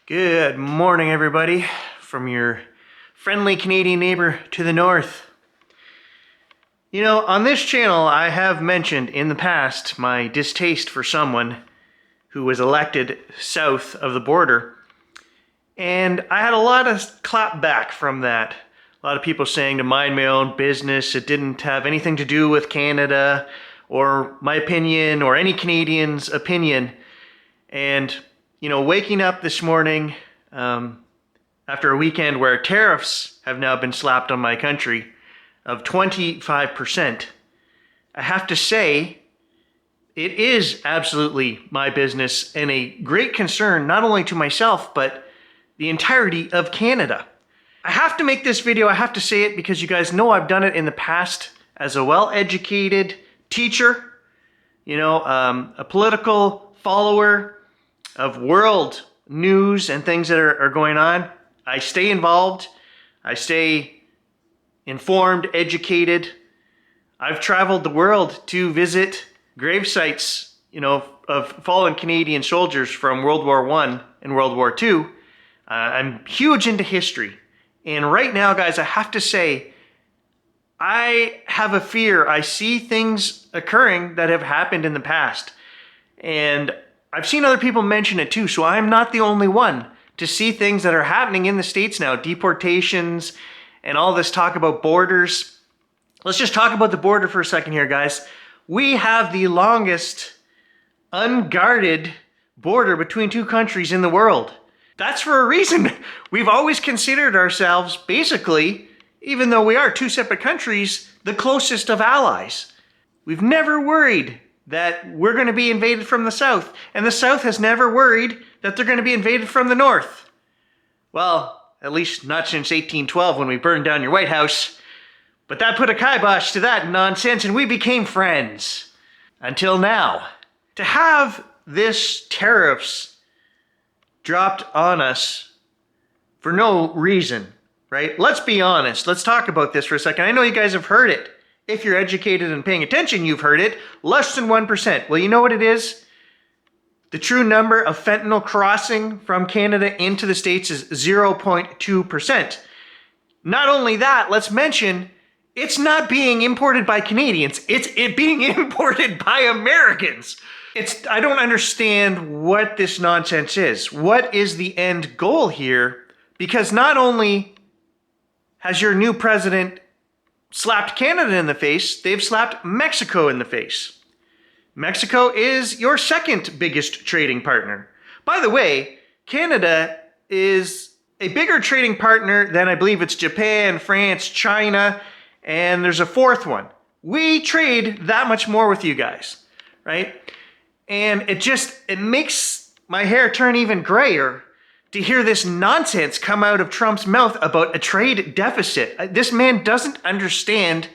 Good morning, everybody, from your friendly Canadian neighbor to the north. You know, on this channel, I have mentioned in the past my distaste for someone who was elected south of the border, and I had a lot of clap back from that. A lot of people saying to mind my own business, it didn't have anything to do with Canada, or my opinion, or any Canadian's opinion. And you know, waking up this morning after a weekend where tariffs have now been slapped on my country of 25%, I have to say it is absolutely my business and a great concern not only to myself but the entirety of Canada. I have to make this video, I have to say it because you guys know I've done it in the past as a well-educated teacher, you know, a political follower of world news and things that are going on. I stay involved. I stay informed, educated. I've traveled the world to visit grave sites, you know, of fallen Canadian soldiers from World War I and World War II. I'm huge into history. And right now, guys, I have to say, I have a fear. I see things occurring that have happened in the past. And I've seen other people mention it too, so I'm not the only one to see things that are happening in the States now, deportations and all this talk about borders. Let's just talk about the border for a second here, guys. We have the longest unguarded border between two countries in the world. That's for a reason. We've always considered ourselves, basically, even though we are two separate countries, the closest of allies. We've never worried that we're going to be invaded from the south, and the south has never worried that they're going to be invaded from the north. Well, at least not since 1812 when we burned down your White House. But that put a kibosh to that nonsense, and we became friends. Until now. To have this tariffs dropped on us for no reason, right? Let's be honest. Let's talk about this for a second. I know you guys have heard it. If you're educated and paying attention, you've heard it. Less than 1%. Well, you know what it is? The true number of fentanyl crossing from Canada into the States is 0.2%. Not only that, let's mention, it's not being imported by Canadians. It's being imported by Americans. I don't understand what this nonsense is. What is the end goal here? Because not only has your new president slapped Canada in the face, they've slapped Mexico in the face. Mexico is your second biggest trading partner. By the way, Canada is a bigger trading partner than I believe it's Japan, France, China, and there's a fourth one. We trade that much more with you guys, right? And it makes my hair turn even grayer to hear this nonsense come out of Trump's mouth about a trade deficit. This man doesn't understand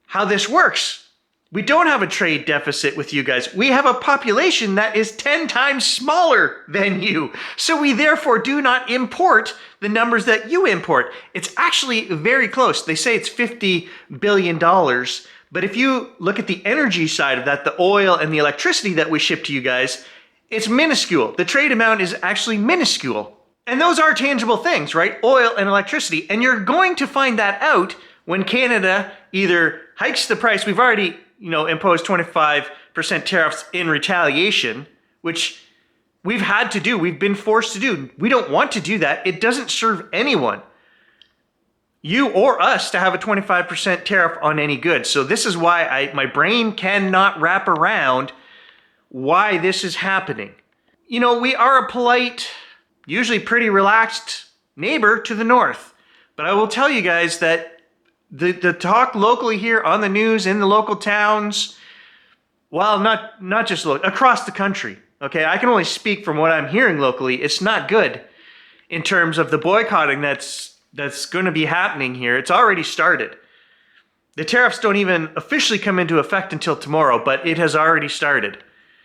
how this works. We don't have a trade deficit with you guys. We have a population that is 10 times smaller than you. So we therefore do not import the numbers that you import. It's actually very close. They say it's $50 billion. But if you look at the energy side of that, the oil and the electricity that we ship to you guys, it's minuscule. The trade amount is actually minuscule. And those are tangible things, right? Oil and electricity. And you're going to find that out when Canada either hikes the price. We've already, imposed 25% tariffs in retaliation, which we've had to do. We've been forced to do. We don't want to do that. It doesn't serve anyone, you or us, to have a 25% tariff on any goods. So this is why my brain cannot wrap around why this is happening. You know, we are a polite, usually pretty relaxed neighbor to the north. But I will tell you guys that the talk locally here on the news, in the local towns, well, not just across the country, okay? I can only speak from what I'm hearing locally. It's not good in terms of the boycotting that's going to be happening here. It's already started. The tariffs don't even officially come into effect until tomorrow, but it has already started.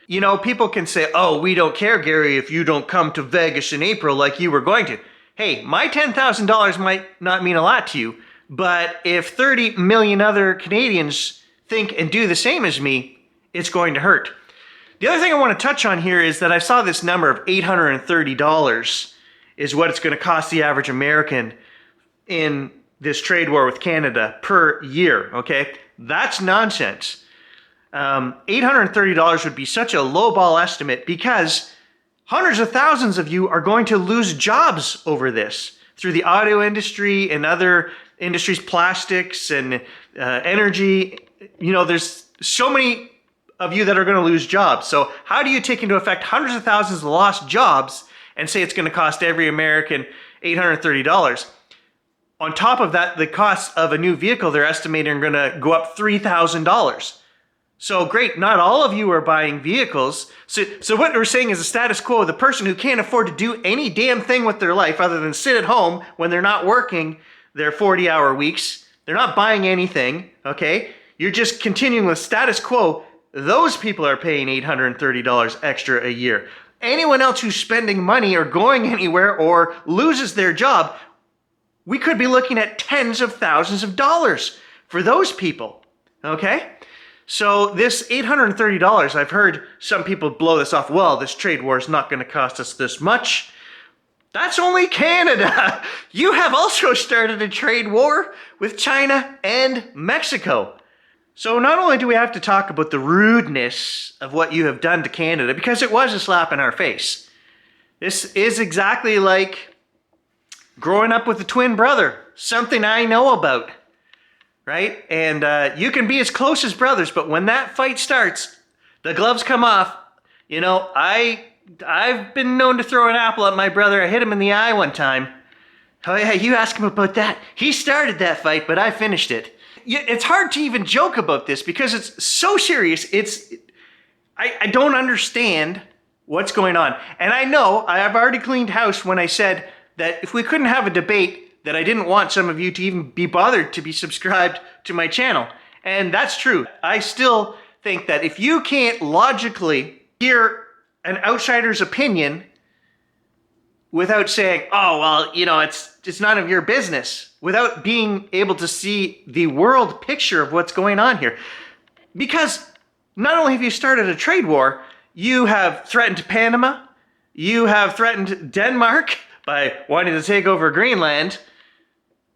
You know, people can say, oh, we don't care, Gary, if you don't come to Vegas in April like you were going to. Hey, my $10,000 might not mean a lot to you, but if 30 million other Canadians think and do the same as me, it's going to hurt. The other thing I want to touch on here is that I saw this number of $830 is what it's going to cost the average American in this trade war with Canada per year, okay? That's nonsense. $830 would be such a lowball estimate because hundreds of thousands of you are going to lose jobs over this through the auto industry and other industries, plastics and energy. You know, there's so many of you that are going to lose jobs. So how do you take into effect hundreds of thousands of lost jobs and say it's going to cost every American $830? On top of that, the cost of a new vehicle they're estimating are going to go up $3,000. So great, not all of you are buying vehicles. So what we're saying is the status quo, the person who can't afford to do any damn thing with their life other than sit at home when they're not working their 40-hour weeks, they're not buying anything, okay? You're just continuing with status quo. Those people are paying $830 extra a year. Anyone else who's spending money or going anywhere or loses their job, we could be looking at tens of thousands of dollars for those people, okay? So this $830, I've heard some people blow this off. Well, this trade war is not going to cost us this much. That's only Canada. You have also started a trade war with China and Mexico. So not only do we have to talk about the rudeness of what you have done to Canada, because it was a slap in our face. This is exactly like growing up with a twin brother, something I know about, right? And you can be as close as brothers, but when that fight starts, the gloves come off. You know, I've been known to throw an apple at my brother. I hit him in the eye one time. Oh yeah, you ask him about that. He started that fight, but I finished it. It's hard to even joke about this because it's so serious. I don't understand what's going on. And I know I've already cleaned house when I said that if we couldn't have a debate, that I didn't want some of you to even be bothered to be subscribed to my channel. And that's true. I still think that if you can't logically hear an outsider's opinion without saying, oh, well, you know, it's none of your business, without being able to see the world picture of what's going on here. Because not only have you started a trade war, you have threatened Panama, you have threatened Denmark by wanting to take over Greenland,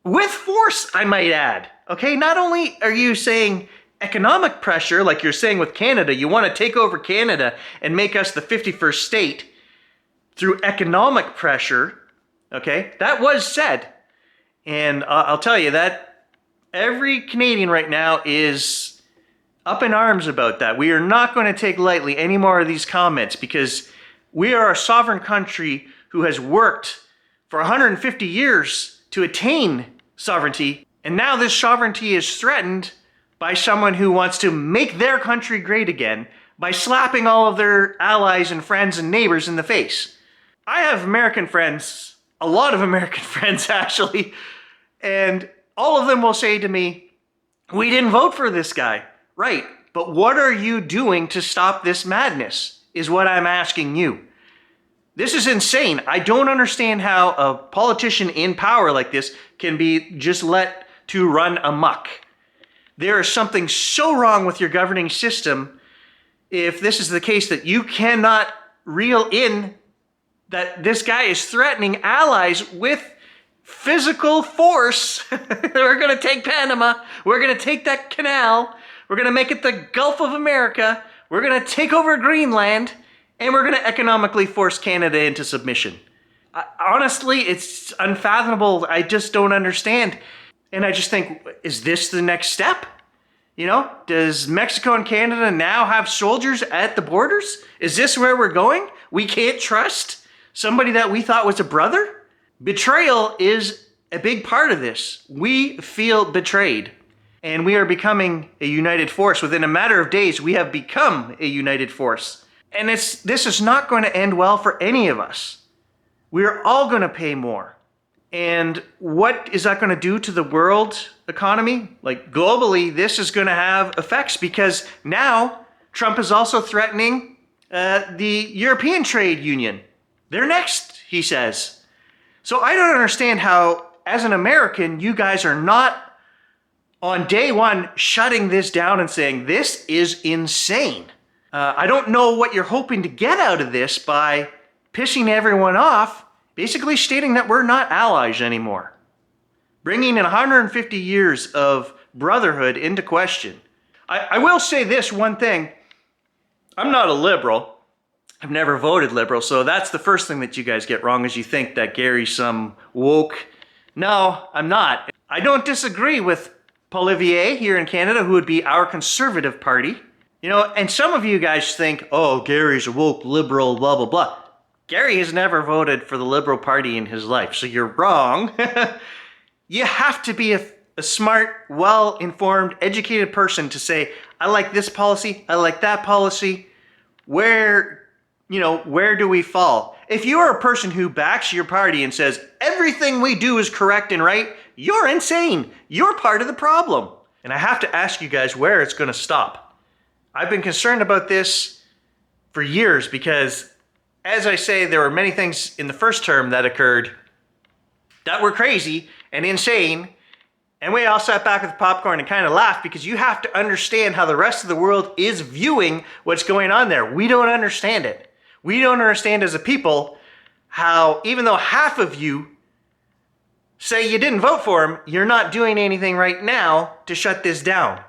with force, I might add. Okay, not only are you saying economic pressure, like you're saying with Canada, you want to take over Canada and make us the 51st state through economic pressure, okay? That was said. And I'll tell you that every Canadian right now is up in arms about that. We are not going to take lightly any more of these comments because we are a sovereign country who has worked for 150 years to attain sovereignty. And now this sovereignty is threatened by someone who wants to make their country great again by slapping all of their allies and friends and neighbors in the face. I have American friends, a lot of American friends actually, and all of them will say to me, we didn't vote for this guy. Right, but what are you doing to stop this madness is what I'm asking you. This is insane. I don't understand how a politician in power like this can be just let to run amok. There is something so wrong with your governing system if this is the case that you cannot reel in that this guy is threatening allies with physical force. We're going to take Panama. We're going to take that canal. We're going to make it the Gulf of America. We're going to take over Greenland. And we're going to economically force Canada into submission. Honestly, it's unfathomable. I just don't understand. And I just think, is this the next step? You know, does Mexico and Canada now have soldiers at the borders? Is this where we're going? We can't trust somebody that we thought was a brother? Betrayal is a big part of this. We feel betrayed. And we are becoming a united force. Within a matter of days, we have become a united force. And this is not going to end well for any of us. We're all going to pay more. And what is that going to do to the world economy? Like globally, this is going to have effects because now Trump is also threatening the European Trade Union. They're next, he says. So I don't understand how, as an American, you guys are not on day one shutting this down and saying, this is insane. I don't know what you're hoping to get out of this by pissing everyone off, basically stating that we're not allies anymore. Bringing in 150 years of brotherhood into question. I will say this one thing. I'm not a liberal. I've never voted liberal, so that's the first thing that you guys get wrong, is you think that Gary's some woke. No, I'm not. I don't disagree with Paul Olivier here in Canada, who would be our Conservative Party. You know, and some of you guys think, oh, Gary's a woke liberal, blah, blah, blah. Gary has never voted for the Liberal Party in his life, so you're wrong. You have to be a smart, well-informed, educated person to say, I like this policy, I like that policy. Where do we fall? If you are a person who backs your party and says, everything we do is correct and right, you're insane. You're part of the problem. And I have to ask you guys where it's going to stop. I've been concerned about this for years because, as I say, there were many things in the first term that occurred that were crazy and insane. And we all sat back with the popcorn and kind of laughed, because you have to understand how the rest of the world is viewing what's going on there. We don't understand it. We don't understand as a people how, even though half of you say you didn't vote for him, you're not doing anything right now to shut this down.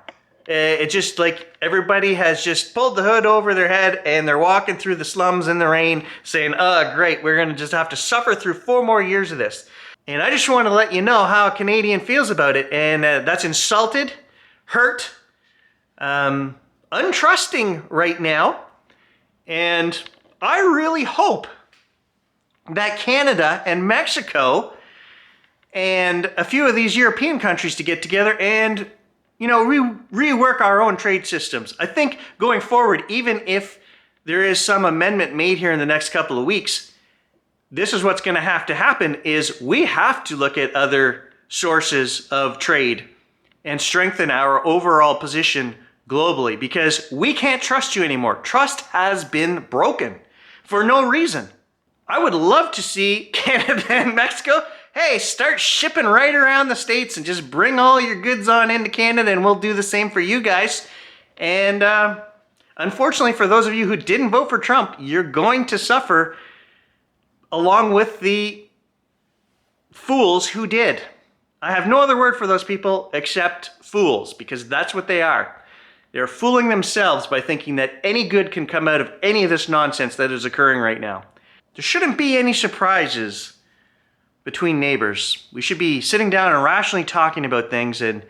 It's just like everybody has just pulled the hood over their head and they're walking through the slums in the rain saying, oh, great, we're going to just have to suffer through 4 more years of this. And I just want to let you know how a Canadian feels about it. And that's insulted, hurt, untrusting right now. And I really hope that Canada and Mexico and a few of these European countries to get together and, rework our own trade systems. I think going forward, even if there is some amendment made here in the next couple of weeks, this is what's going to happen, is we have to look at other sources of trade and strengthen our overall position globally, because we can't trust you anymore. Trust has been broken for no reason. I would love to see Canada and Mexico, hey, start shipping right around the States and just bring all your goods on into Canada, and we'll do the same for you guys. And unfortunately, for those of you who didn't vote for Trump, you're going to suffer along with the fools who did. I have no other word for those people except fools, because that's what they are. They're fooling themselves by thinking that any good can come out of any of this nonsense that is occurring right now. There shouldn't be any surprises between neighbors. We should be sitting down and rationally talking about things, and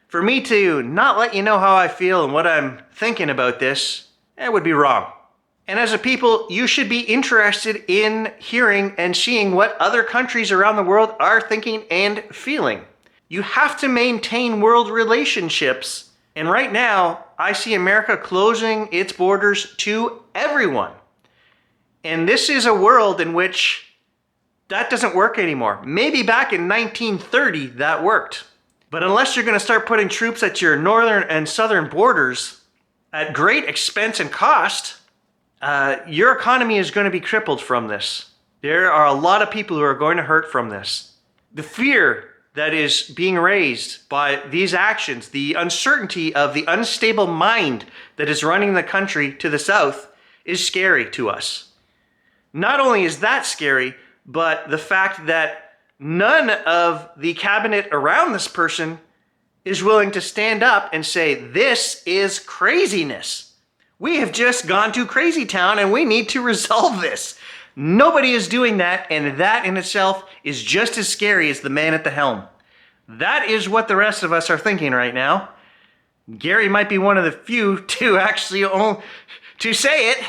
for me to not let you know how I feel and what I'm thinking about this, it would be wrong. And as a people, you should be interested in hearing and seeing what other countries around the world are thinking and feeling. You have to maintain world relationships. And right now, I see America closing its borders to everyone. And this is a world in which that doesn't work anymore. Maybe back in 1930, that worked. But unless you're going to start putting troops at your northern and southern borders at great expense and cost, your economy is going to be crippled from this. There are a lot of people who are going to hurt from this. The fear that is being raised by these actions, the uncertainty of the unstable mind that is running the country to the south, is scary to us. Not only is that scary, but the fact that none of the cabinet around this person is willing to stand up and say, this is craziness. We have just gone to crazy town and we need to resolve this. Nobody is doing that, and that in itself is just as scary as the man at the helm. That is what the rest of us are thinking right now. Gary might be one of the few to actually to say it.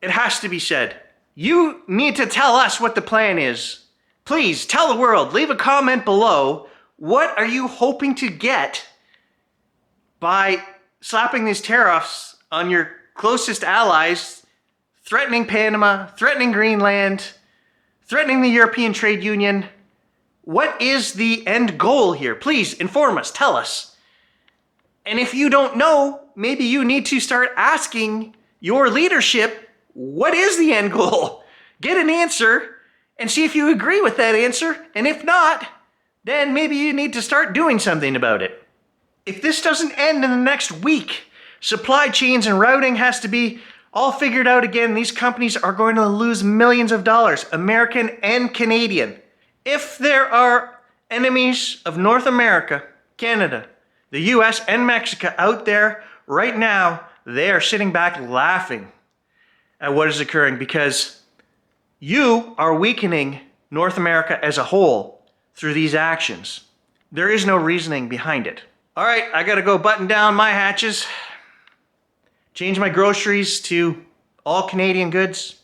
It has to be said. You need to tell us what the plan is. Please tell the world, leave a comment below. What are you hoping to get by slapping these tariffs on your closest allies, threatening Panama, threatening Greenland, threatening the European Trade Union? What is the end goal here? Please inform us, tell us. And if you don't know, maybe you need to start asking your leadership, what is the end goal? Get an answer and see if you agree with that answer. And if not, then maybe you need to start doing something about it. If this doesn't end in the next week, Supply chains and routing has to be all figured out again. These companies are going to lose millions of dollars, American and Canadian. If there are enemies of North America, Canada, the US, and Mexico out there right now, they are sitting back laughing at what is occurring because you are weakening North America as a whole through these actions. There is no reasoning behind it. All right, I gotta go button down my hatches, change my groceries to all Canadian goods.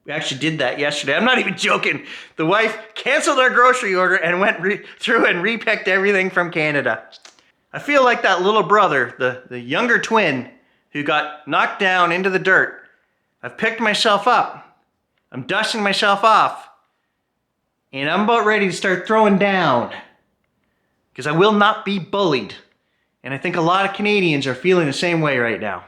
We actually did that yesterday. I'm not even joking. The wife canceled our grocery order and went through and repicked everything from Canada. I feel like that little brother, the younger twin who got knocked down into the dirt. I've picked myself up. I'm dusting myself off. And I'm about ready to start throwing down. Because I will not be bullied. And I think a lot of Canadians are feeling the same way right now.